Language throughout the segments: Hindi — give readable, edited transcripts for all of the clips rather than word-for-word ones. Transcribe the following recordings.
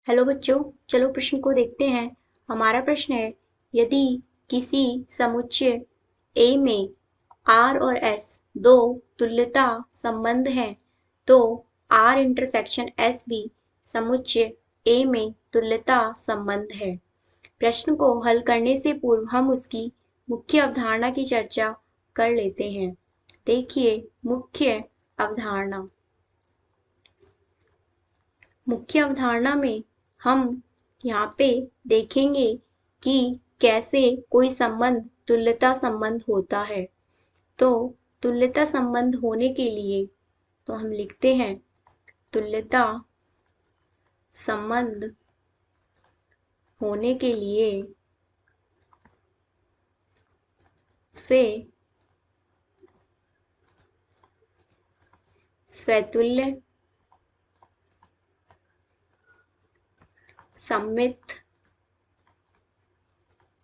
हेलो बच्चों, चलो प्रश्न को देखते हैं। हमारा प्रश्न है, यदि किसी समुच्चय A में R और S दो तुल्यता संबंध हैं, तो R इंटरसेक्शन S भी समुच्चय A में तुल्यता संबंध है। प्रश्न को हल करने से पूर्व हम उसकी मुख्य अवधारणा की चर्चा कर लेते हैं। देखिए, मुख्य अवधारणा में हम यहाँ पे देखेंगे कि कैसे कोई संबंध तुल्यता संबंध होता है। तो तुल्यता संबंध होने के लिए तो हम लिखते हैं, तुल्यता संबंध होने के लिए से स्वतुल्य, सममित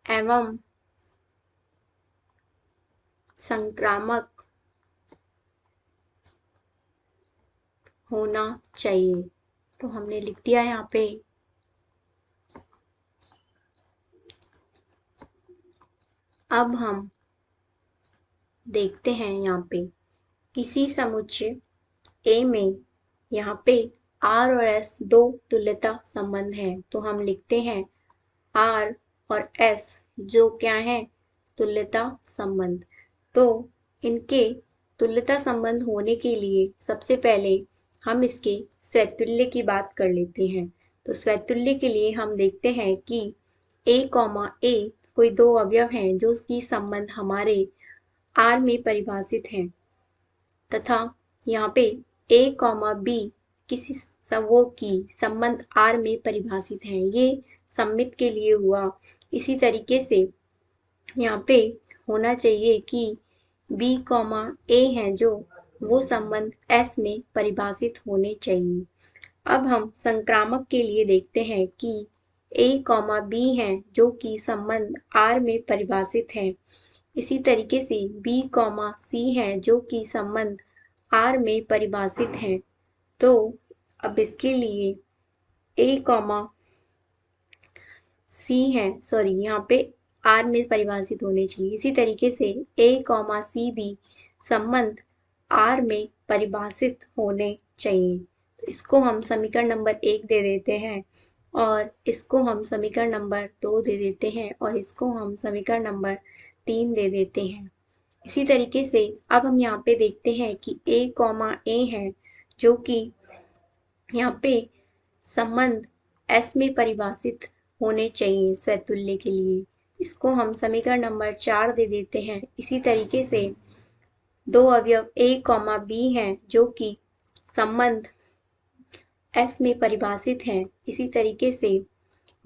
एवं संक्रामक होना चाहिए। तो हमने लिख दिया यहाँ पे। अब हम देखते हैं यहाँ पे किसी समुच्चय A में यहाँ पे R और S दो तुल्यता संबंध हैं, तो हम लिखते हैं R और S जो क्या है, तुल्यता संबंध। तो इनके तुल्यता संबंध होने के लिए सबसे पहले हम इसके स्वतुल्य की बात कर लेते हैं। तो स्वतुल्य के लिए हम देखते हैं कि A, कोई दो अवयव हैं जो कि संबंध हमारे R में परिभाषित हैं, तथा यहाँ पे A, B किसी समूह की संबंध R में परिभाषित हैं। ये सममित के लिए हुआ। इसी तरीके से यहाँ पे होना चाहिए कि B, A हैं जो वो संबंध S में परिभाषित होने चाहिए। अब हम संक्रामक के लिए देखते हैं कि A, B हैं जो कि संबंध R में परिभाषित हैं। इसी तरीके से B, C हैं जो कि संबंध R में परिभाषित हैं। तो अब इसके लिए यहाँ पे R में परिभाषित होने चाहिए। इसी तरीके से A, C भी संबंध R में परिभाषित होने चाहिए। तो इसको हम समीकरण नंबर 1 दे देते हैं, और इसको हम समीकरण नंबर 2 दे देते हैं, और इसको हम समीकरण नंबर 3 दे देते हैं। इसी तरीके से अब हम यहाँ पे देखते हैं कि A, है जो कि यहाँ पे संबंध S में परिभाषित होने चाहिए स्वतुल्य के लिए। इसको हम समीकरण नंबर 4 दे देते हैं। इसी तरीके से दो अवयव A, B हैं जो कि संबंध S में परिभाषित हैं। इसी तरीके से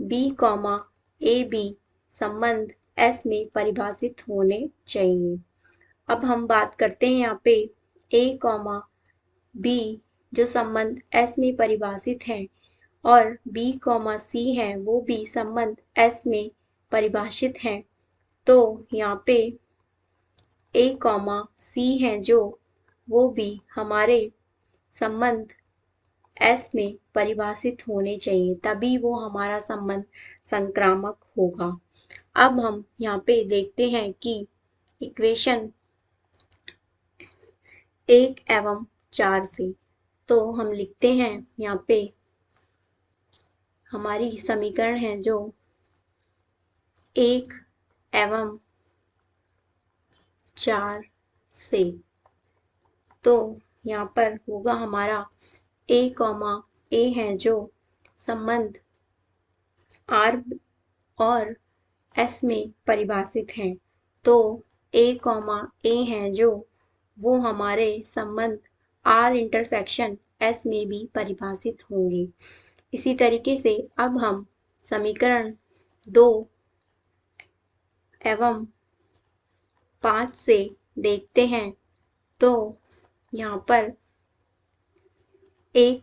B, संबंध S में परिभाषित होने चाहिए। अब हम बात करते हैं यहाँ पे A, B जो संबंध S में परिभाषित हैं, और B, C वो भी संबंध S में परिभाषित हैं। तो यहाँ पे A, C हैं जो वो भी हमारे संबंध S में परिभाषित होने चाहिए, तभी वो हमारा संबंध संक्रामक होगा। अब हम यहाँ पे देखते हैं कि इक्वेशन 1 एवं 4 से तो हम लिखते हैं यहाँ पे हमारी समीकरण है जो 1 एवं 4 से। तो यहाँ पर होगा हमारा A है जो संबंध R और S में परिभाषित हैं। तो A है जो वो हमारे संबंध R इंटरसेक्शन S में भी परिभाषित होंगे। इसी तरीके से अब हम समीकरण 2 एवं 5 से देखते हैं। तो यहाँ पर A,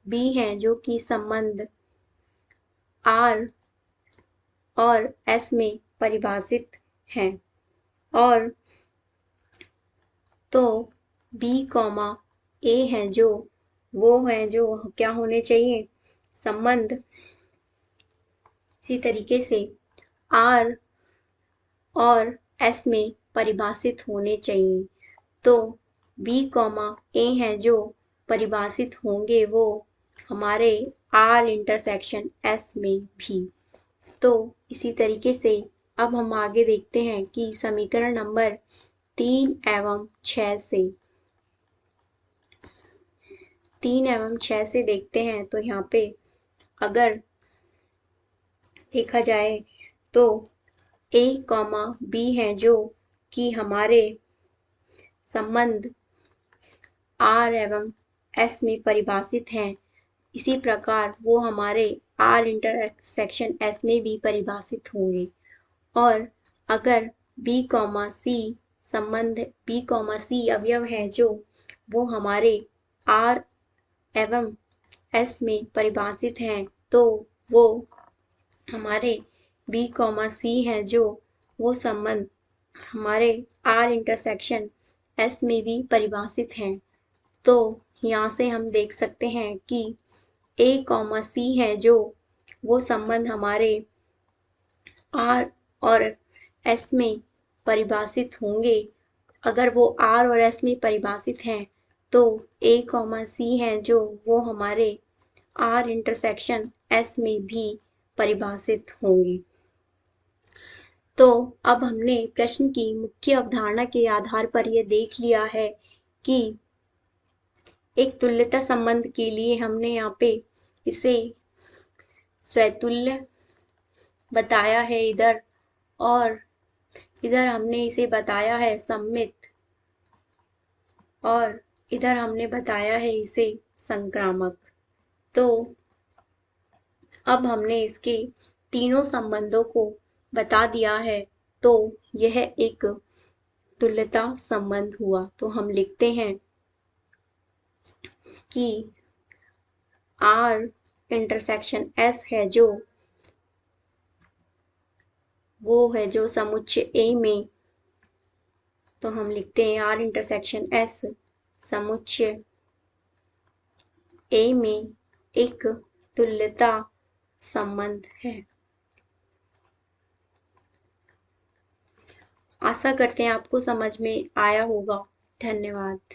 B हैं जो कि संबंध R और S में परिभाषित हैं, और तो B, A हैं जो वो हैं जो क्या होने चाहिए, संबंध इसी तरीके से R और S में परिभाषित होने चाहिए। तो B, A हैं जो परिभाषित होंगे वो हमारे R इंटरसेक्शन S में भी। तो इसी तरीके से अब हम आगे देखते हैं कि समीकरण नंबर 3 एवं 6 से देखते हैं। तो यहाँ पे अगर देखा जाए तो A, B हैं जो कि हमारे संबंध R एवं S में परिभाषित हैं, इसी प्रकार वो हमारे R इंटरसेक्शन S में भी परिभाषित होंगे। और अगर B, C संबंध B, C अवयव हैं जो वो हमारे R एवं S में परिभाषित हैं, तो वो हमारे B, C हैं जो वो संबंध हमारे R इंटरसेक्शन S में भी परिभाषित हैं। तो यहाँ से हम देख सकते हैं कि A, C है जो वो संबंध हमारे R और S में परिभाषित होंगे। अगर वो R और S में परिभाषित हैं तो A, C हैं जो वो हमारे R इंटरसेक्शन S में भी परिभाषित होंगे। तो अब हमने प्रश्न की मुख्य अवधारणा के आधार पर यह देख लिया है कि एक तुल्यता संबंध के लिए हमने यहाँ पे इसे स्वतुल्य बताया है इधर, और इधर हमने इसे बताया है सममित, और इधर हमने बताया है इसे संक्रामक। तो अब हमने इसके तीनों संबंधों को बता दिया है, तो यह एक तुल्यता संबंध हुआ। तो हम लिखते हैं कि R इंटरसेक्शन S है जो वो है जो समुच्चय A में, तो हम लिखते हैं R इंटरसेक्शन S समुच्चय A में एक तुल्यता संबंध है। आशा करते हैं आपको समझ में आया होगा। धन्यवाद।